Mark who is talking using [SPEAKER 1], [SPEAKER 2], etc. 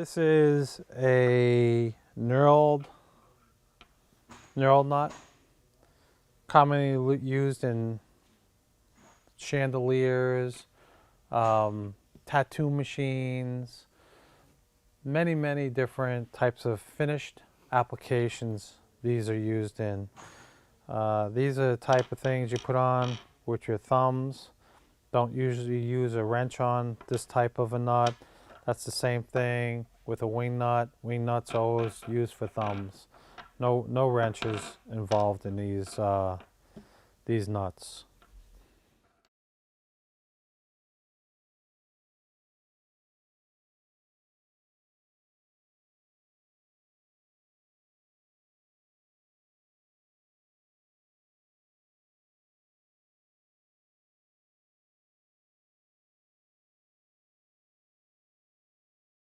[SPEAKER 1] This is a knurled nut, commonly used in chandeliers, tattoo machines, many different types of finished applications these are used in. These are the type of things you put on with your thumbs. Don't usually use a wrench on this type of a nut. That's the same thing with a wing nut. Wing nuts are always used for thumbs. No wrenches involved in these nuts.